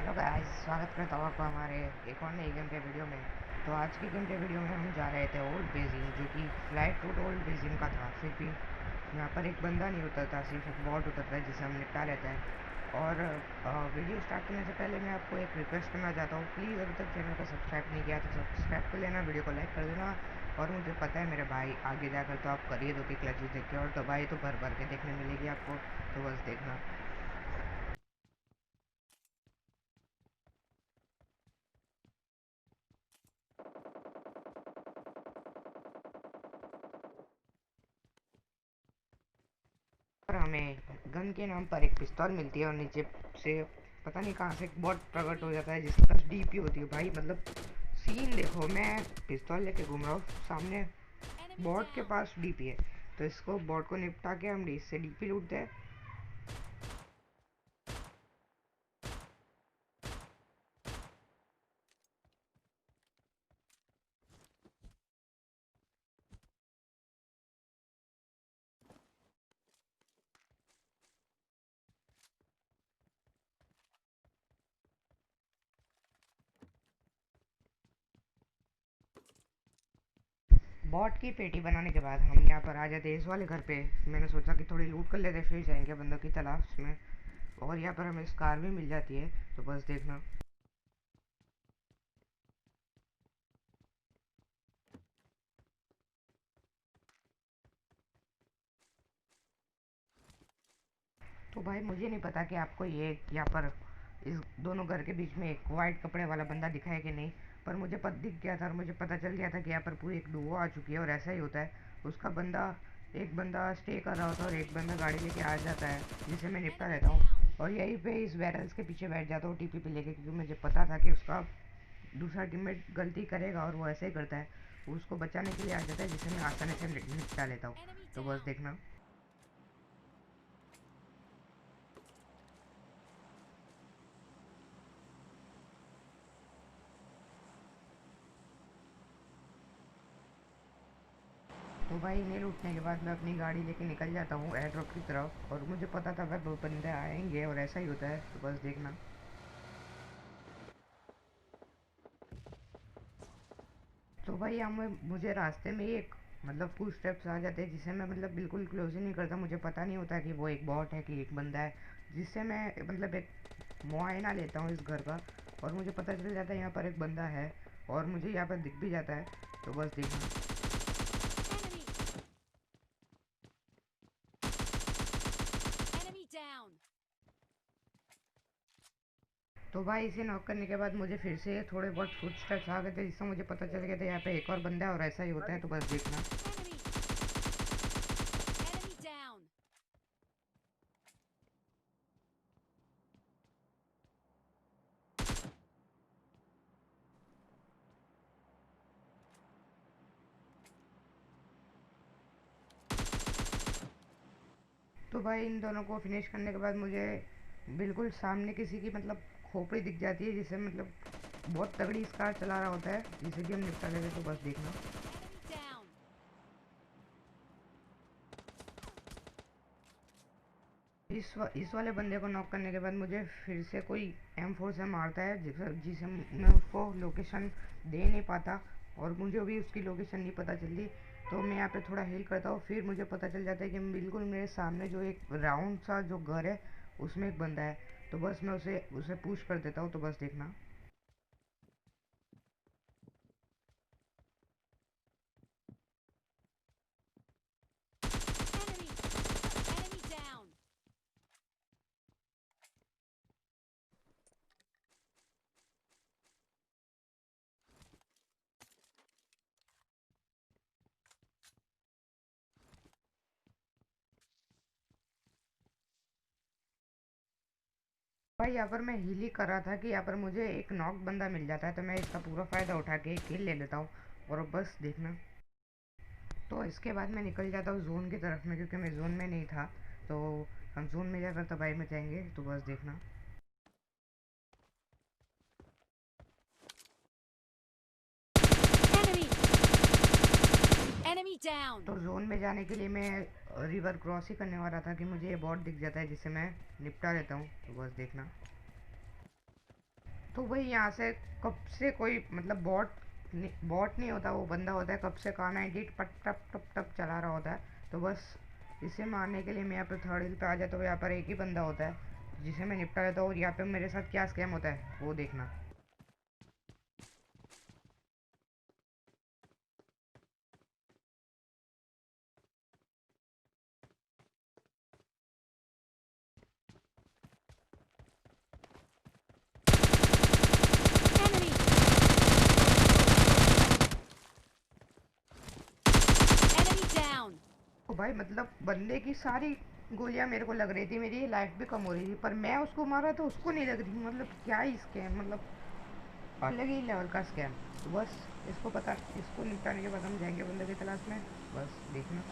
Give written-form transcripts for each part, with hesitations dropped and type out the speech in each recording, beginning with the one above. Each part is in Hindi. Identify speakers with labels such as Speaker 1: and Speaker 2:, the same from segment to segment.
Speaker 1: हेलो गाइस, स्वागत करता हूँ आपको हमारे एक और नई गेम के वीडियो में। तो आज की गेम के वीडियो में हम जा रहे थे ओल्ड बेजिंग, जो कि फ्लैट फुट ओल्ड बेजिंग का था। सिर्फ ही यहाँ पर एक बंदा नहीं उतरता, सिर्फ एक बॉट उतरता है जिसे हम निपटा लेते हैं। और वीडियो स्टार्ट करने से पहले मैं आपको एक रिक्वेस्ट करना चाहता हूँ, प्लीज़ अभी तक चैनल को सब्सक्राइब नहीं किया तो सब्सक्राइब कर लेना, वीडियो को लाइक कर देना। और मुझे पता है मेरे भाई आगे जाकर तो आप करिए 2-3 क्लचेस देख के, और दवाई तो भर भर के देखने मिलेगी आपको, तो बस देखना। और हमें गन के नाम पर एक पिस्तौल मिलती है, और नीचे से पता नहीं कहाँ से एक बॉट प्रकट हो जाता है जिसके पास डीपी होती है। भाई मतलब सीन देखो, मैं पिस्तौल लेके घूम रहा हूँ, सामने बॉट के पास डीपी है, तो इसको बॉट को निपटा के हम इससे डीपी लूटते हैं। बॉट की पेटी बनाने के बाद हम यहाँ पर आ जाते हैं इस वाले घर पे। मैंने सोचा कि थोड़ी लूट कर लेते, फिर जाएंगे बंदों की तलाश में। और यहाँ पर हमें स्कार भी मिल जाती है, तो बस देखना। तो भाई मुझे नहीं पता कि आपको ये यहाँ पर इस दोनों घर के बीच में एक वाइट कपड़े वाला बंदा दिखा है कि नहीं, पर मुझे दिख गया था, और मुझे पता चल गया था कि यहाँ पर पूरी एक डुओ आ चुकी है। और ऐसा ही होता है, उसका बंदा एक बंदा स्टे कर रहा होता है और एक बंदा गाड़ी लेके आ जाता है, जिसे मैं निपटा लेता हूँ। और यहीं पे इस बैरल्स के पीछे बैठ जाता हूँ टीपी पे लेके, क्योंकि मुझे पता था कि उसका दूसरा टीममेट गलती करेगा, और वो ऐसे ही करता है, वो उसको बचाने के लिए आ जाता है, जिसे मैं आसानी से निपटा लेता हूँ। तो बस देखना। तो भाई इन्हें लूटने के बाद मैं अपनी गाड़ी लेके निकल जाता हूँ एयर ड्रॉप की तरफ, और मुझे पता था वह दो बंदे आएंगे, और ऐसा ही होता है, तो बस देखना। तो भाई हमें मुझे रास्ते में ही एक मतलब कुछ स्टेप्स आ जाते हैं, जिसे मैं मतलब बिल्कुल क्लोज ही नहीं करता। मुझे पता नहीं होता कि वो एक बॉट है कि एक बंदा है, जिससे मैं मतलब एक मुआयना लेता हूँ इस घर का, और मुझे पता चल जाता है यहाँ पर एक बंदा है, और मुझे यहाँ पर दिख भी जाता है, तो बस देखना। तो भाई इसे नॉक करने के बाद मुझे फिर से थोड़े बहुत फुट स्टेप्स आ गए थे, जिससे मुझे पता चल गया था यहाँ पे एक और बंदा है, और ऐसा ही होता है, तो बस देखना। तो भाई इन दोनों को फिनिश करने के बाद मुझे बिल्कुल सामने किसी की मतलब खोपड़ी दिख जाती है, जिसे मतलब बहुत तगड़ी स्कार चला रहा होता है, जिसे भी हम निपटा लेते, तो बस देखना। इस वाले बंदे को नॉक करने के बाद मुझे फिर से कोई M4 से मारता है, जिसे मैं उसको लोकेशन दे नहीं पाता, और मुझे भी उसकी लोकेशन नहीं पता चलती। तो मैं यहाँ पे थोड़ा हील करता हूँ, फिर मुझे पता चल जाता है कि बिल्कुल मेरे सामने जो एक राउंड सा जो घर है, उसमें एक बंदा है, तो बस मैं उसे उसे पुश कर देता हूँ, तो बस देखना। भाई यहाँ पर मैं हील ही कर रहा था कि यहाँ पर मुझे एक नॉक बंदा मिल जाता है, तो मैं इसका पूरा फ़ायदा उठा के किल ले लेता हूँ, और बस देखना। तो इसके बाद मैं निकल जाता हूँ जोन की तरफ में, क्योंकि मैं जोन में नहीं था, तो हम जोन में जाकर तबाही में जाएंगे, तो बस देखना। तो जोन में जाने के लिए मैं रिवर क्रॉस ही करने वाला था कि मुझे ये बॉट दिख जाता है, जिसे मैं निपटा लेता हूँ, तो बस देखना। तो वही यहाँ से कब से कोई मतलब बॉट नहीं होता, वो बंदा होता है कब से कार 98 पट टप टप टप चला रहा होता है। तो बस इसे मारने के लिए मैं यहाँ पे थर्ड हिल पे आ जाता हूँ। यहाँ पर एक ही बंदा होता है जिसे मैं निपटा लेता हूँ। और यहाँ पे मेरे साथ क्या स्कैम होता है वो देखना।
Speaker 2: Enemy! Enemy down!
Speaker 1: तो भाई मतलब बंदे की सारी गोलियां मेरे को लग रही थी, मेरी लाइफ भी कम हो रही थी, पर मैं उसको मारा तो उसको नहीं लग रही। मतलब क्या ही स्कैम, मतलब अलग ही लेवल का स्कैम। तो बस इसको निपटाने के बाद हम जाएंगे बंदे की तलाश में। बस देखना।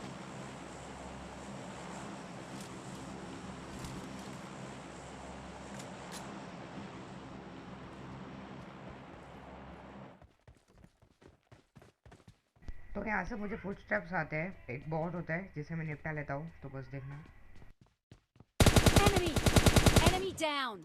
Speaker 1: तो यहाँ से मुझे फुटस्टेप्स आते हैं, एक बॉट होता है जिसे मैं निपटा लेता हूँ। तो बस देखना।
Speaker 2: Enemy! Enemy down!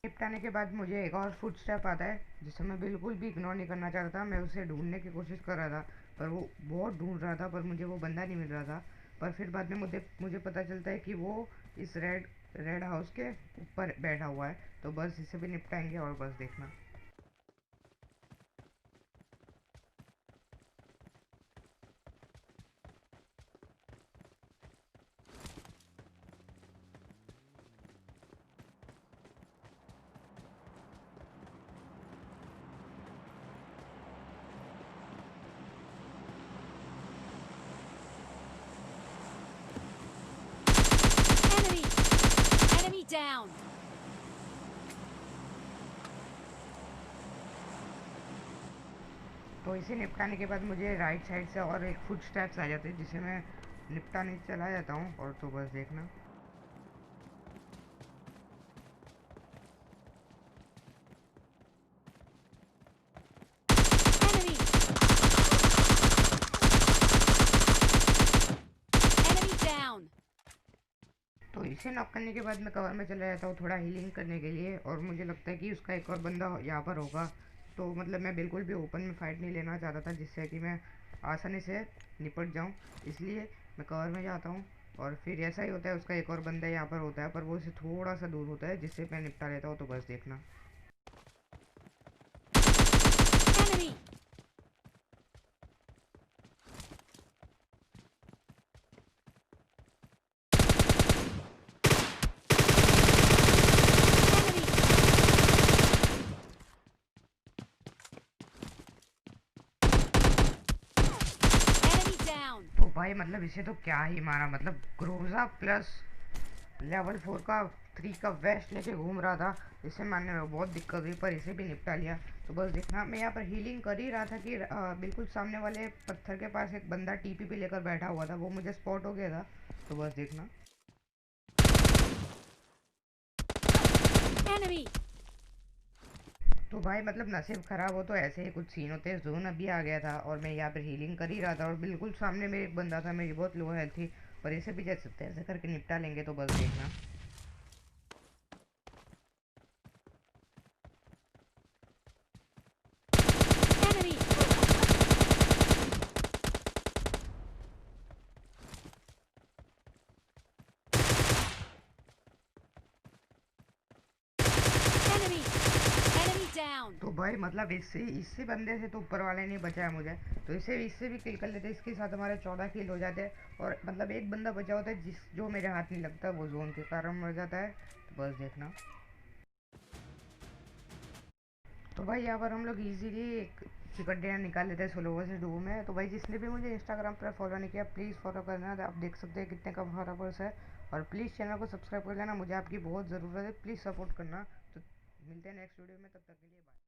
Speaker 1: निपटाने के बाद मुझे एक और फुटस्टेप आता है जिसे मैं बिल्कुल भी इग्नोर नहीं करना चाहता था। मैं उसे ढूंढने की कोशिश कर रहा था, पर वो बहुत ढूंढ रहा था, पर मुझे वो बंदा नहीं मिल रहा था। पर फिर बाद में मुझे पता चलता है कि वो इस रेड रेड हाउस के ऊपर बैठा हुआ है। तो बस इसे भी निपटाएंगे और बस देखना।
Speaker 2: Enemy! Enemy down!
Speaker 1: तो इसे निपटाने के बाद मुझे राइट साइड से और एक फुटस्टेप्स आ जाते हैं जिसे मैं निपटाने चला जाता हूँ। और तो बस देखना।
Speaker 2: Enemy! Enemy down!
Speaker 1: तो इसे नॉक करने के बाद मैं कवर में चला जाता हूँ थोड़ा हीलिंग करने के लिए। और मुझे लगता है कि उसका एक और बंदा यहाँ पर होगा। तो मतलब मैं बिल्कुल भी ओपन में फ़ाइट नहीं लेना चाहता था जिससे कि मैं आसानी से निपट जाऊँ। इसलिए मैं कवर में जाता हूँ। और फिर ऐसा ही होता है, उसका एक और बंदा यहाँ पर होता है, पर वो इससे थोड़ा सा दूर होता है जिससे मैं निपटा लेता हूँ। तो बस देखना।
Speaker 2: Enemy! Enemy! Enemy down!
Speaker 1: तो भाई मतलब इसे तो क्या ही मारा, मतलब ग्रोजा प्लस लेवल 4 का 3 का वेस्ट लेके घूम रहा था। इसे मारने में बहुत दिक्कत हुई, पर इसे भी निपटा लिया। तो बस देखना। मैं यहाँ पर हीलिंग कर ही रहा था कि बिल्कुल सामने वाले पत्थर के पास एक बंदा टीपी पे लेकर बैठा हुआ था, वो मुझे स्पॉट हो गया था। तो बस देखना।
Speaker 2: Enemy!
Speaker 1: तो भाई मतलब नसीब खराब हो तो ऐसे ही कुछ सीन होते हैं। जोन अभी आ गया था और मैं यहाँ पर हीलिंग कर ही रहा था और बिल्कुल सामने मेरे एक बंदा था, मेरी बहुत लो हेल्थ थी, पर इसे भी जैसे तैसे करके निपटा लेंगे। तो बस देखना।
Speaker 2: Enemy! Enemy! Enemy down!
Speaker 1: तो भाई मतलब इससे इससे बंदे से तो ऊपर वाले ने बचाया मुझे। तो इससे भी किल कर लेते, इसके साथ हमारे 14 किल हो जाते हैं। और मतलब एक बंदा बचा होता है जो मेरे हाथ नहीं लगता, वो जोन के कारण मर जाता है। तो बस देखना। तो भाई यहाँ पर हम लोग इजीली एक चिकन डिनर निकाल लेते हैं सोलो वर्सेस डुओ में। तो भाई जिसने भी मुझे इंस्टाग्राम पर फॉलो नहीं किया प्लीज़ फॉलो करना। आप देख सकते हैं कितने कम फॉलोवर्स है। और प्लीज़ चैनल को सब्सक्राइब कर लेना, मुझे आपकी बहुत ज़रूरत है, प्लीज़ सपोर्ट करना। तो मिलते हैं नेक्स्ट वीडियो में, तब तक के लिए बाय।